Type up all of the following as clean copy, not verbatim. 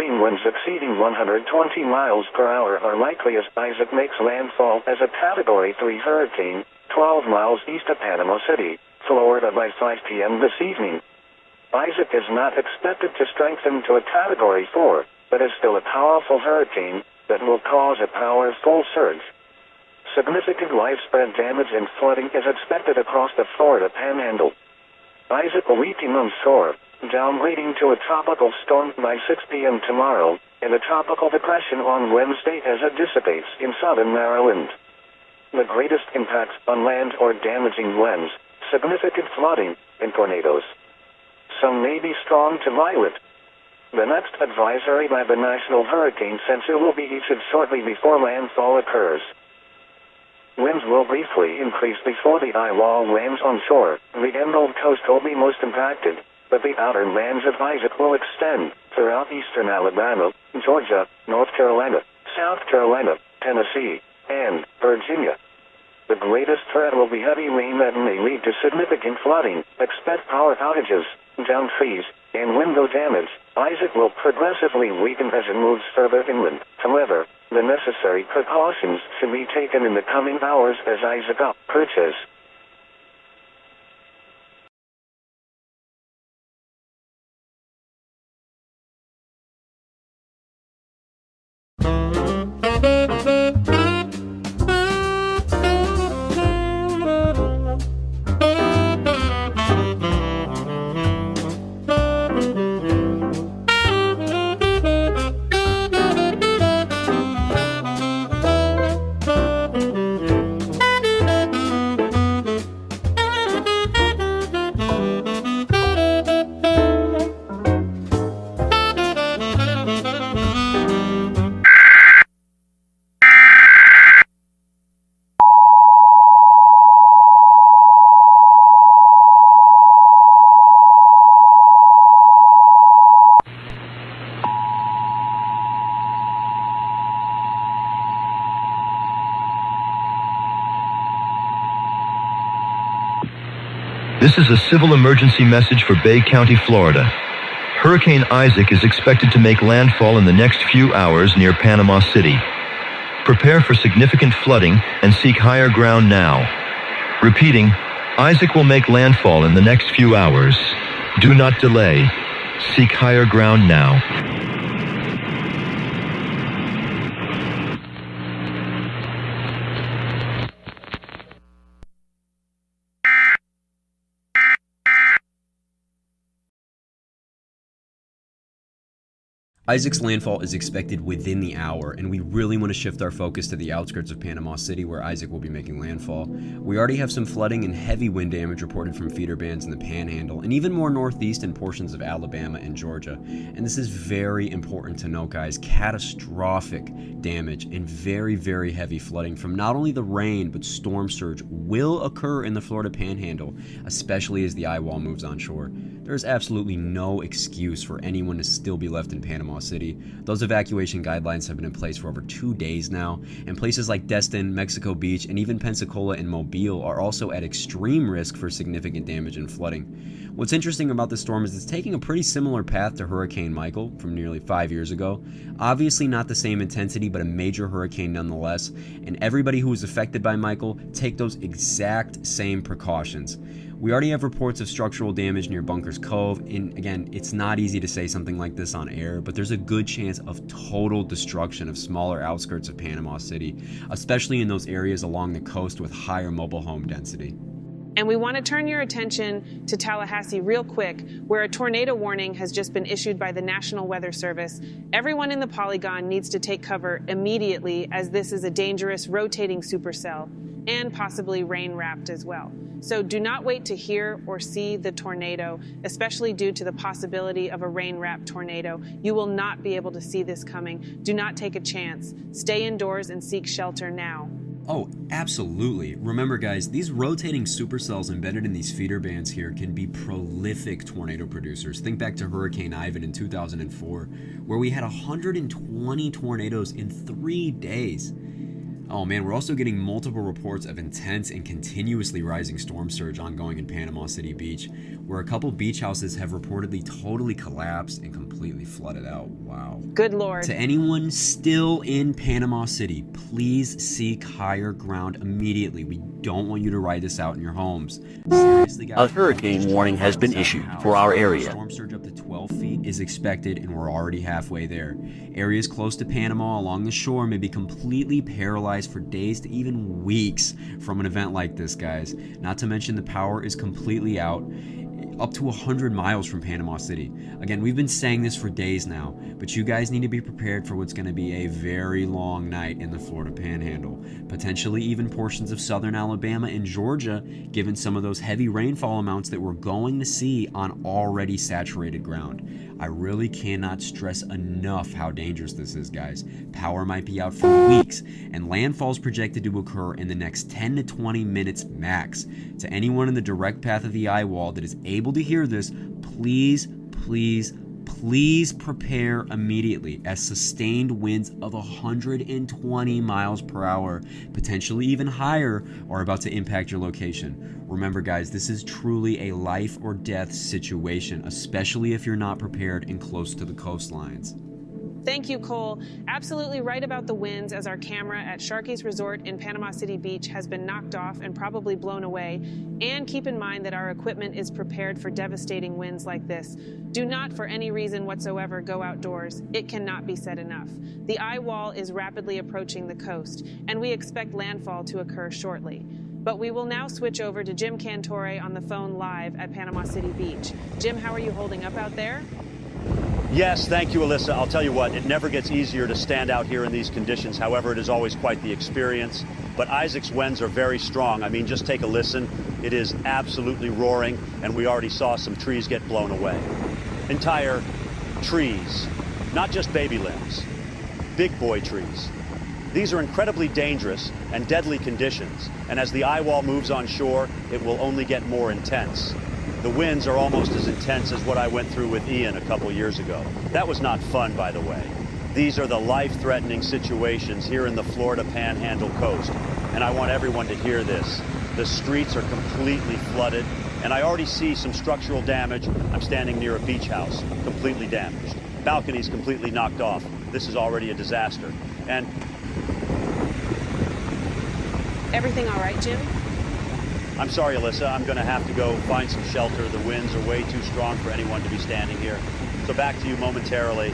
extreme winds exceeding 120 miles per hour are likely as Isaac makes landfall as a Category 3 hurricane, 12 miles east of Panama City, Florida by 5 p.m. this evening. Isaac is not expected to strengthen to a Category 4, but is still a powerful hurricane that will cause a powerful surge. Significant widespread damage and flooding is expected across the Florida Panhandle. Isaac will weaken on shore, downgrading to a tropical storm by 6 p.m. tomorrow, and a tropical depression on Wednesday as it dissipates in southern Maryland. The greatest impacts on land are damaging winds, significant flooding, and tornadoes. Some may be strong to violent. The next advisory by the National Hurricane Center will be issued shortly before landfall occurs. Winds will briefly increase before the eye wall lands on shore. The Emerald Coast will be most impacted, but the outer lands of Isaac will extend throughout eastern Alabama, Georgia, North Carolina, South Carolina, Tennessee, and Virginia. The greatest threat will be heavy rain that may lead to significant flooding. Expect power outages, downed trees, and window damage. Isaac will progressively weaken as it moves further inland. However, the necessary precautions should be taken in the coming hours as Isaac approaches. This is a civil emergency message for Bay County, Florida. Hurricane Isaac is expected to make landfall in the next few hours near Panama City. Prepare for significant flooding and seek higher ground now. Repeating, Isaac will make landfall in the next few hours. Do not delay. Seek higher ground now. Isaac's landfall is expected within the hour, and we really want to shift our focus to the outskirts of Panama City where Isaac will be making landfall. We already have some flooding and heavy wind damage reported from feeder bands in the Panhandle, and even more northeast in portions of Alabama and Georgia. And this is very important to note, guys. Catastrophic damage and very, very heavy flooding from not only the rain, but storm surge will occur in the Florida Panhandle, especially as the eye wall moves onshore. There's absolutely no excuse for anyone to still be left in Panama City. Those evacuation guidelines have been in place for over 2 days now, and places like Destin, Mexico Beach, and even Pensacola and Mobile are also at extreme risk for significant damage and flooding. What's interesting about this storm is it's taking a pretty similar path to Hurricane Michael from nearly 5 years ago. Obviously not the same intensity, but a major hurricane nonetheless, and everybody who was affected by Michael take those exact same precautions. We already have reports of structural damage near Bunkers Cove, and again, it's not easy to say something like this on air, but there's a good chance of total destruction of smaller outskirts of Panama City, especially in those areas along the coast with higher mobile home density. And we want to turn your attention to Tallahassee real quick, where a tornado warning has just been issued by the National Weather Service. Everyone in the polygon needs to take cover immediately, as this is a dangerous rotating supercell and possibly rain-wrapped as well. So do not wait to hear or see the tornado, especially due to the possibility of a rain-wrapped tornado. You will not be able to see this coming. Do not take a chance. Stay indoors and seek shelter now. Oh, absolutely. Remember, guys, these rotating supercells embedded in these feeder bands here can be prolific tornado producers. Think back to Hurricane Ivan in 2004, where we had 120 tornadoes in 3 days. Oh man, we're also getting multiple reports of intense and continuously rising storm surge ongoing in Panama City Beach, where a couple beach houses have reportedly totally collapsed and completely flooded out. Wow. Good Lord. To anyone still in Panama City, please seek higher ground immediately. We don't want you to ride this out in your homes. Seriously, guys. A hurricane warning has been issued for our area. Storm surge up to 12 feet is expected, and we're already halfway there. Areas close to Panama along the shore may be completely paralyzed for days to even weeks from an event like this, guys. Not to mention the power is completely out, up to 100 miles from Panama City. Again, we've been saying this for days now, but you guys need to be prepared for what's going to be a very long night in the Florida Panhandle. Potentially even portions of southern Alabama and Georgia, given some of those heavy rainfall amounts that we're going to see on already saturated ground. I really cannot stress enough how dangerous this is, guys. Power might be out for weeks, and landfall is projected to occur in the next 10 to 20 minutes max. To anyone in the direct path of the eye wall that is able to hear this, please prepare immediately, as sustained winds of 120 miles per hour, potentially even higher, are about to impact your location. Remember, guys, this is truly a life or death situation, especially if you're not prepared and close to the coastlines. Thank you, Cole. Absolutely right about the winds, as our camera at Sharky's Resort in Panama City Beach has been knocked off and probably blown away. And keep in mind that our equipment is prepared for devastating winds like this. Do not, for any reason whatsoever, go outdoors. It cannot be said enough. The eye wall is rapidly approaching the coast, and we expect landfall to occur shortly. But we will now switch over to Jim Cantore on the phone live at Panama City Beach. Jim, how are you holding up out there? Yes, thank you, Alyssa. I'll tell you what, it never gets easier to stand out here in these conditions. However, it is always quite the experience. But Isaac's winds are very strong. I mean, just take a listen. It is absolutely roaring, and we already saw some trees get blown away. Entire trees, not just baby limbs, big boy trees. These are incredibly dangerous and deadly conditions, and as the eye wall moves on shore, it will only get more intense. The winds are almost as intense as what I went through with Ian a couple years ago. That was not fun, by the way. These are the life-threatening situations here in the Florida Panhandle coast, and I want everyone to hear this. The streets are completely flooded, and I already see some structural damage. I'm standing near a beach house, completely damaged. Balconies completely knocked off. This is already a disaster. And Everything all right, Jim? I'm sorry, Alyssa, I'm going to have to go find some shelter. The winds are way too strong for anyone to be standing here. So back to you momentarily.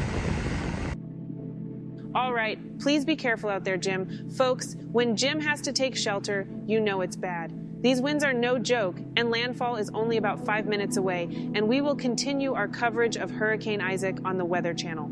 All right, please be careful out there, Jim. Folks, when Jim has to take shelter, you know it's bad. These winds are no joke, and landfall is only about 5 minutes away, and we will continue our coverage of Hurricane Isaac on the Weather Channel.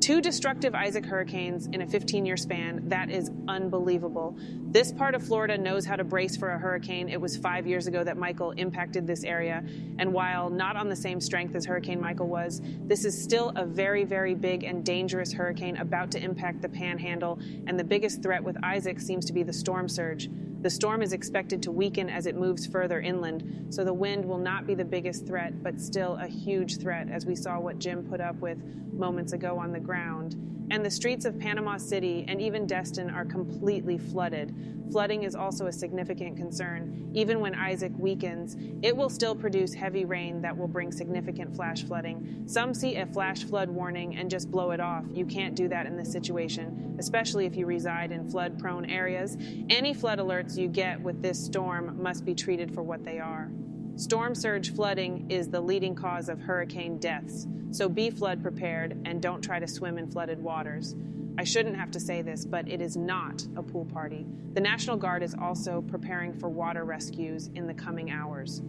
2 destructive Isaac hurricanes in a 15-year span, that is unbelievable. This part of Florida knows how to brace for a hurricane. It was 5 years ago that Michael impacted this area, and while not on the same strength as Hurricane Michael was, this is still a very, very big and dangerous hurricane about to impact the Panhandle, and the biggest threat with Isaac seems to be the storm surge. The storm is expected to weaken as it moves further inland, so the wind will not be the biggest threat, but still a huge threat, as we saw what Jim put up with moments ago on the ground. And the streets of Panama City and even Destin are completely flooded. Flooding is also a significant concern. Even when Isaac weakens, it will still produce heavy rain that will bring significant flash flooding. Some see a flash flood warning and just blow it off. You can't do that in this situation, especially if you reside in flood-prone areas. Any flood alerts you get with this storm must be treated for what they are. Storm surge flooding is the leading cause of hurricane deaths, so be flood prepared and don't try to swim in flooded waters. I shouldn't have to say this, but it is not a pool party. The National Guard is also preparing for water rescues in the coming hours.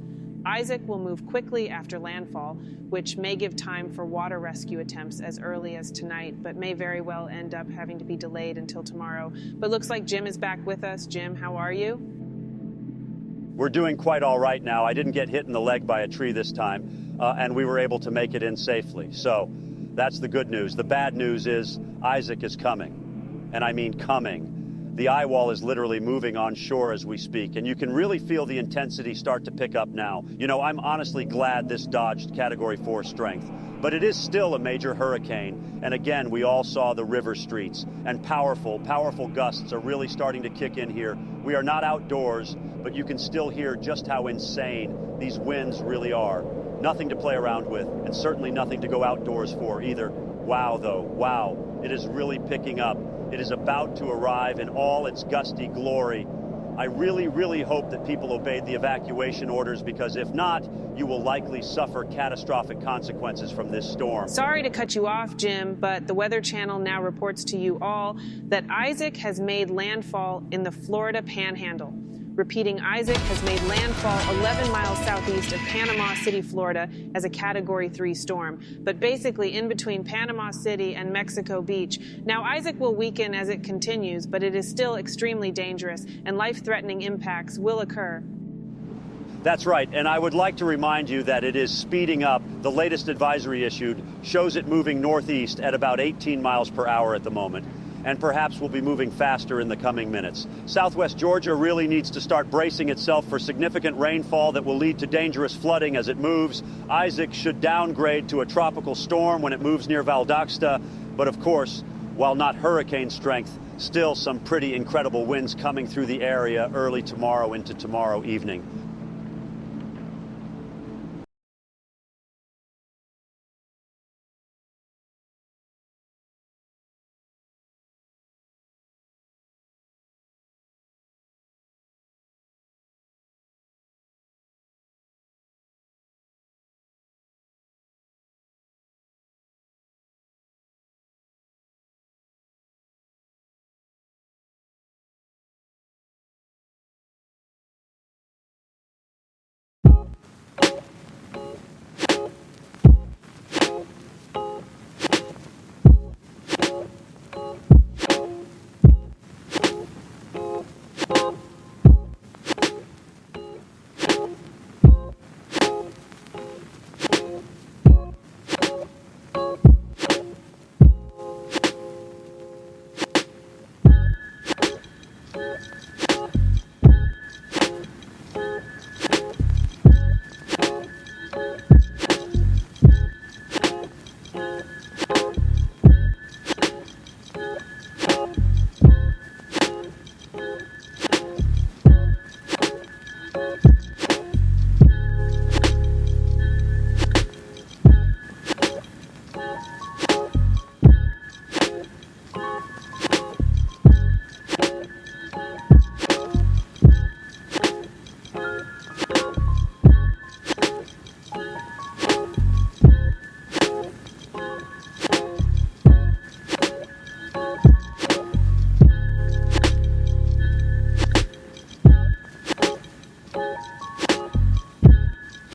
Isaac will move quickly after landfall, which may give time for water rescue attempts as early as tonight, but may very well end up having to be delayed until tomorrow. But looks like Jim is back with us. Jim, how are you? We're doing quite all right now. I didn't get hit in the leg by a tree this time, and we were able to make it in safely. So that's the good news. The bad news is Isaac is coming, and I mean coming. The eye wall is literally moving on shore as we speak, and you can really feel the intensity start to pick up now. You know, I'm honestly glad this dodged Category 4 strength, but it is still a major hurricane. And again, we all saw the river streets, and powerful gusts are really starting to kick in here. We are not outdoors, but you can still hear just how insane these winds really are. Nothing to play around with, and certainly nothing to go outdoors for either. Wow, though, wow, it is really picking up. It is about to arrive in all its gusty glory. I really hope that people obeyed the evacuation orders, because if not, you will likely suffer catastrophic consequences from this storm. Sorry to cut you off, Jim, but the Weather Channel now reports to you all that Isaac has made landfall in the Florida Panhandle. Repeating, Isaac has made landfall 11 miles southeast of Panama City, Florida, as a Category 3 storm, but basically in between Panama City and Mexico Beach. Now, Isaac will weaken as it continues, but it is still extremely dangerous, and life-threatening impacts will occur. That's right, and I would like to remind you that it is speeding up. The latest advisory issued shows it moving northeast at about 18 miles per hour at the moment, and perhaps will be moving faster in the coming minutes. Southwest Georgia really needs to start bracing itself for significant rainfall that will lead to dangerous flooding as it moves. Isaac should downgrade to a tropical storm when it moves near Valdosta, but of course, while not hurricane strength, still some pretty incredible winds coming through the area early tomorrow into tomorrow evening.